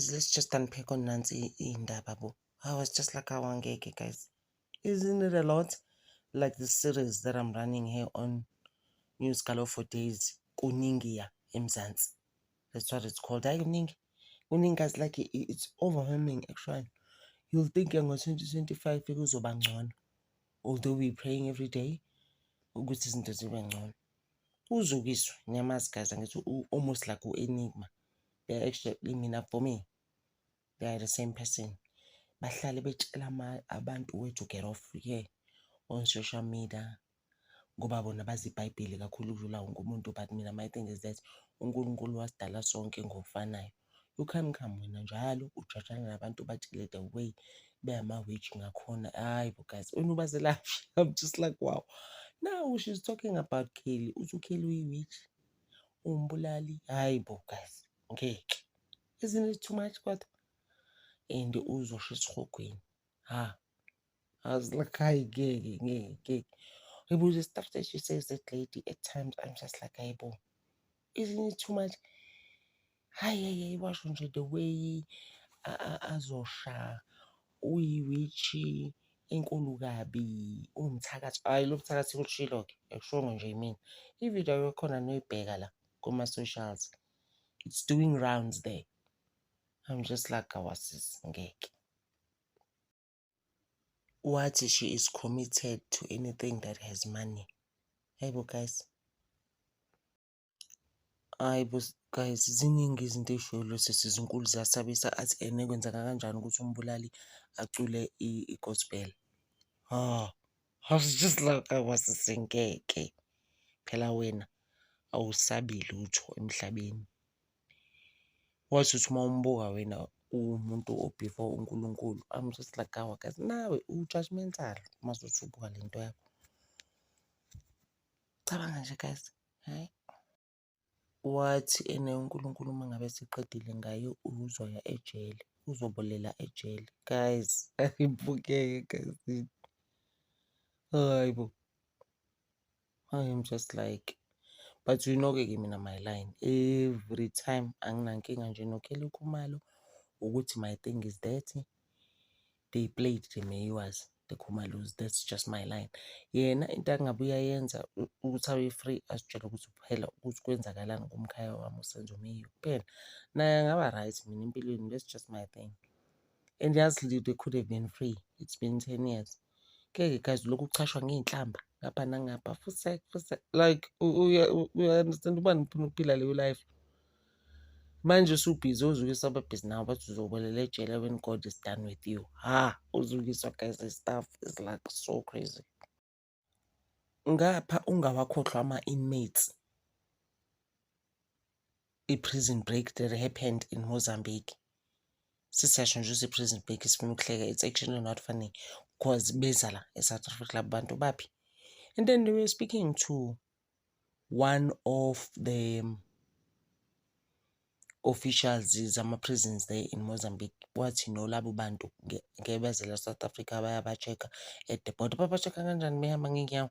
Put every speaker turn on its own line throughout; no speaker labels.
guys, let's just unpack on Nancy in Dababo. I was just like, I want guys. Isn't it a lot? Like the series that I'm running here on News Galo for days. Kuningia Mzansi. That's what it's called. I Kuningi. Kuningi is like it's overwhelming actually. You'll think you're 2025 ngcono. Although we're praying every day. Ukuthi izinto zibe ngcono. UZukiswa, Nyama's guys, and it's almost like Enigma. They're actually for me. They are the same person. Bahlale betshela abantu to get off here on social media ngoba bona bazi iBhayibheli kakhulu ukudlula wonke umuntu, but mina my thing is that uNkulunkulu wasidala sonke ngokufanayo. You come wena njalo ujajana nabantu batshele the way beyama-witch ngakhona. Hayi bo guys, wena ubazelaphi? I'm just like, wow. Now she's talking about Kelly. Uthi uKelly uyi-witch, umbulali. Hayi bo guys, ngeke. Isn't it too much kodwa? And uzosho esihogweni. Ha. I was like, hayi ngeke. It was the stuff that she says, that lady, at times I'm just like, hey, bo, isn't it too much? Hayi, washo nje the way azosha, uyi-witch, enkulu kabi, umthakathi. Hayi, lo mthakathi ulishilo-ke, akushongo nje yimina. Ividiyo yakhona noyibheka la kuma-socials. It's doing rounds there. I'm just like, awasisi, ngeke. What she is committed to anything that has money. Hey, bo guys. Hayi bo guys, ziningi izinto ey'shoyo sesizinkulu ziyasabisa athi kwenzeka kanjani ukuthi umbulali acule i-gospel. I was just like, awasisinkeke. Phela wena awusabi lutho emhlabeni. Wathi uthi uma umbuka wena uwumuntu o-before uNkulunkulu. I'm just like, awa guys, nawe u-judgmental mase uthi ubuka le nto yakho. Cabanga nje guys, hayi. Wathi uNkulunkulu uma ngabe siqedile ngayo uzoya ejele, uzobolela ejele. Guys, ayibukeke guys. Hayi bo. I am just like, but you know-ke mina my line. Every time anginankinga nje noKelly Khumalo ukuthi my thing is that they played the Mayiwas, the Khumalos. That's just my line. Yena into angabe uyayenza ukuthi abe free asitshela ukuthi phela ukuthi kwenzakalani kumkhaya wami uSenzo Meyiwa kuphela. Naye angaba right mina empilweni. That's just my thing. And yazi they could have been free. It's been 10 years. Keke guys, lokhu kuchashwa ngey'nhlamba ngapha nangapha. Futhi like uya-understand ubani ufuna ukuphila leyo life. Manje usubhizi uZukiswa ababhizi nawe bathi uzobolela ejele when God is done with you. uZukiswa guys, this stuff is like so crazy. Ngapha ungawakhohlwa ama-inmates. I-prison break that happened in Mozambique. Sisasho nje i-prison break isifuna ukuhleka. It's actually not funny because beza la eSouth Africa labo bantu baphi. And then they were speaking to one of the officials zama-prisons there in Mozambique. Wathi no labo bantu ngebezela South Africa bayaba-check-a at the border. Baba-check-a kanjani behamba ngey'nyawo?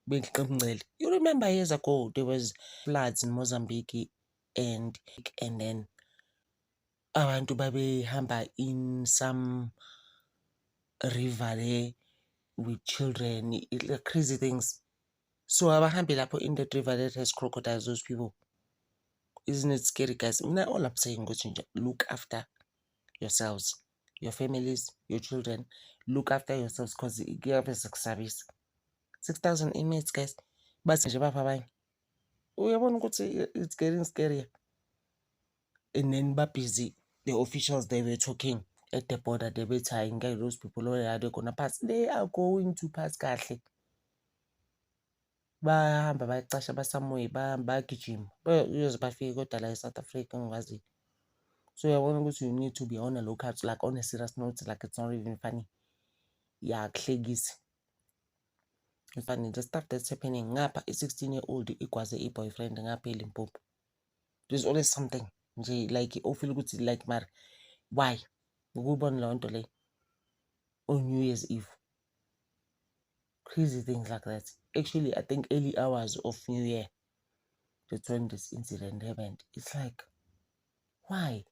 Bengiqamngcele. You remember years ago there was floods in Mozambique and then abantu babehamba in some river there with children, like crazy things. So abahambi lapho in that river that has crocodiles, those people. Isn't it scary, guys? Mina all I'm saying ukuthi nje look after yourselves, your families, your children. Look after yourselves because kuyabe sekusabisa. 6,000 inmates, guys. Bathi nje bapha abanye. Uyabona ukuthi it's getting scarier. And then busy, the officials they were talking at the border, they were telling those people are they gonna pass. They are going to pass kahle. Bahamba bayacasha basamoyi bayagijima uyoze bafike kodwa la eSouth Africa ngikwazi. So uyabona ukuthi you need to be on a lookout, like on a serious note, like it's not even funny. Kuhlekisa. It's funny the stuff that's happening ngapha i-16-year-old ikwaze i-boyfriend ngapha eLimpopo. There's always something nje like ofeel ukuthi like mara why ukubona leyo nto le on New Year's Eve. Crazy things like that. Actually, I think early hours of New Year, that's when this incident happened. It's like, why?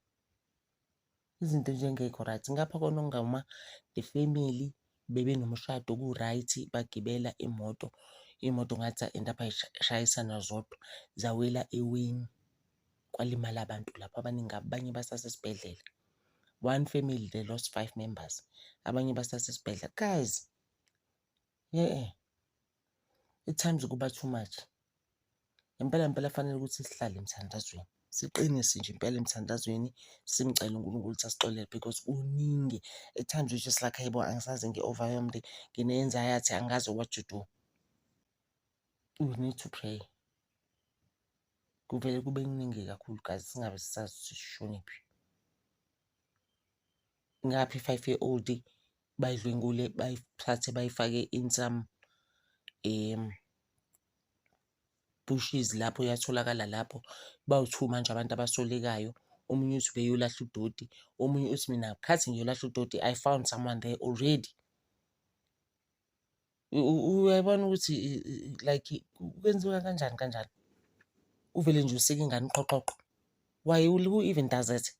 izinto njengekho right. Ngapha kona okungama the family bebenomshado ku-right, bagibela imoto ngathi endaba shayisana zodwa zawela eweni. Kwalimala abantu lapho abaningi, abanye basasesibhedlela. One family they lost 5 members, abanye basasesibhedlela. Guys, at times kuba too much. Impela fanele ukuthi sihlale emthandazweni, siqinise nje impela emthandazweni, simcele uNkulunkulu ukuthi asixolele because kuningi. At times we just like, hayibo, angisaze ngi-overwhelmed, ngine-anxiety, angazi what to do. We need to pray. Kuvele kube kuningi kakhulu guys, singabe sisazi ukuthi sishonephi. Ngaphi 5-year-old bayidlwengule, bayithathe bayifake in some bushes lapho, yatholakala lapho. Bawu-2 manje abantu abasolekayo. Omunye uthi ubeyolahla udoti, omunye uthi mina khathi ngiyolahla udoti I found someone there already. Uyayibona ukuthi like kwenziwa kanjani. Uvele nje usika ingane uqoqoqo. Who even does that?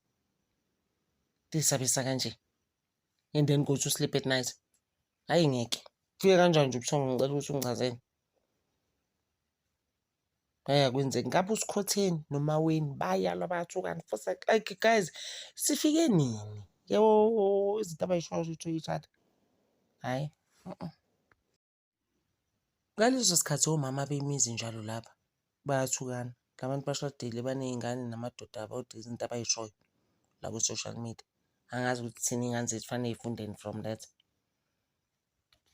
Tisabisa kanje. And then go to sleep at night. Hayi ngeke. Kufike kanjani nje ubuthongo, ngicela ukuthi ungichazele. Kwenzeka ngabe uSikhotheni noMaweni bayalwa bayathukana futhi like guys, sifike nini? Yebo, izinto abayishoyo to each other. Hhayi. Ngaleso sikhathi omama bemizi njalo lapha bayathukana. Labantu bashadile baney'ngane namadoda abo, izinto abayishoyo la ku-social media. Angazi ukuthi thina iy'ngane zethu fanele y'fundeni from that.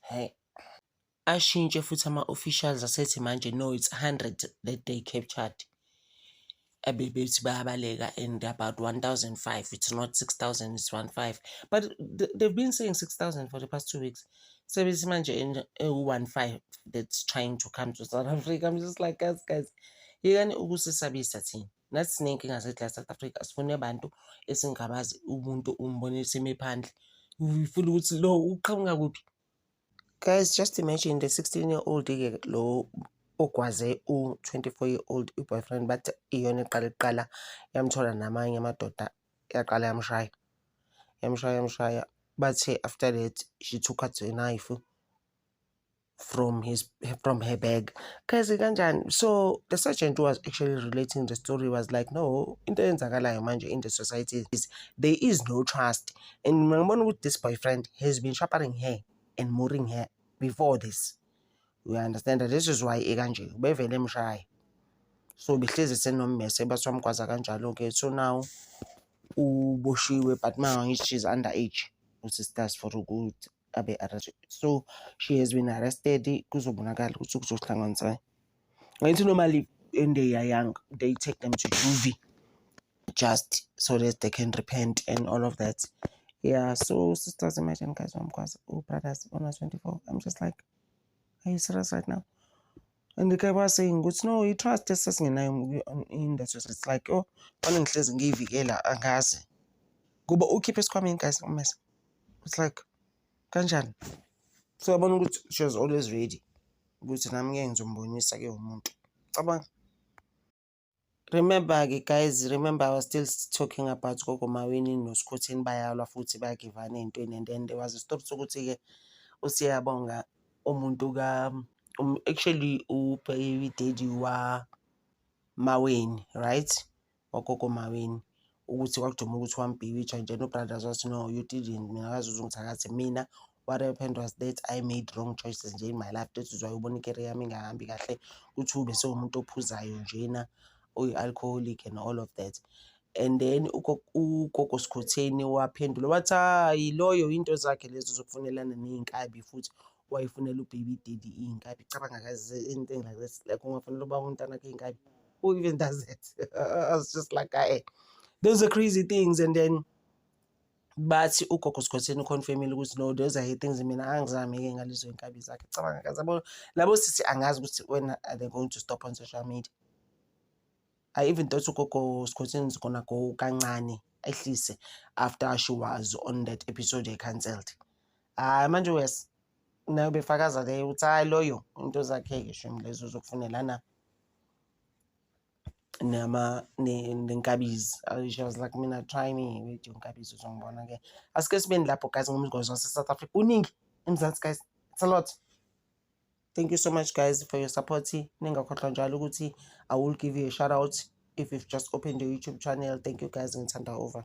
Hhayi. Ashintshe futhi ama-officials asethi manje no, it's 100 that they captured. Abebethi bayabaleka and about 1,005. It's not 6,000, it's 1,500. But they've been saying 6,000 for the past 2 weeks. Sebethi manje 1,500 that's trying to come to South Africa. I'm just like, guys, yekani ukusisabisa thina. Nathi siney'nkinga zethu la South Africa. Sifune abantu esingabazi, umuntu umbone sime phandle. Ufuna ukuthi lo uqhamuka kuphi? Guys, just imagine the 16-year-old lo ogwaze u-24-year-old boyfriend, but iyona eqala yamthola namanye amadoda, yaqala yamshaya. But after that she took out a knife from her bag. Guys, kanjani? So the sergeant who was actually relating the story was like, no, into eyenzakalayo manje in the society is there is no trust. And ngibona ukuthi this boyfriend has been chaperoning her and mooring her before this. We understand that this is why ekanje bevele emshaya. So behlezi senommese baswamgwaza kanjalo-ke. So now uboshiwe, but manje she's underage. Usisters for ukuthi abe arrested. So she has been arrested. Kuzobonakala ukuthi kuzohlanganiswa. Ngathi normally when they are young they take them to juvie just so that they can repent and all of that. Yeah, so sisters, imagine guys, brothers on 24. I'm just like, are you serious right now? And the guy was saying, no, you trust us in that. It's like, oh, ngihlezi ngiyivikela angazi. Kuba ukhiphe esikhwameni guys ummese. It's like, kanjani? So yabona ukuthi she was always ready. Ukuthi nami ngeke ngizombonisa-ke umuntu. Cabanga. Remember guys, I was still talking about Gogo Maweni noSikhotheni bayalwa futhi bayagivana ey'ntweni, and then there was a story sokuthi-ke uSiyabonga umuntu actually ubaby daddy Maweni, right? Wagogo Maweni, ukuthi kwakuduma ukuthi wambhiwisha nje, no brothers wathi no, you didn't. Mina akazuze ngithakathi mina. What happened was that I made wrong choices nje in my life. That is why ubona i-career yami ingahambi kahle, ukuthi ube sewumuntu ophuzayo njena, uyi-alcoholic and all of that. And then ugogo Sikhotheni waphendula wathi hayi, loyo into zakhe lezo zokufunelana ney'nkabi, futhi wayifunela ubaby daddy iy'nkabi. Cabanga guys, anything like this, like ungafanele uba umntanakhe iy'nkabi. Who even does that? I was just like, those are crazy things. And then bathi ugogo Sikhotheni uconfirmile ukuthi no, those are things mina angizami-ke ngalezo y'nkabi zakhe. Cabanga guys, labo sithi angazi ukuthi when are they going to stop on social media. I even thought ugogo Sikhotheni is gonna go kancane ehlise after she was on that episode cancelled. Manje wes nayo befakaza leyo ukuthi hayi loyo into zakhe-ke shame lezo zokufunelana nenkabizi. She was like, mina try me with yonkabizi uzongibona ke. Asike sibeni lapho guys ngomgozo wase-South Africa. Uningi eMzansi guys. It's a lot. Thank you so much guys for your support. Ningakhohlwa njalo ukuthi I will give you a shout out if you've just opened your YouTube channel. Thank you guys, ngithanda over.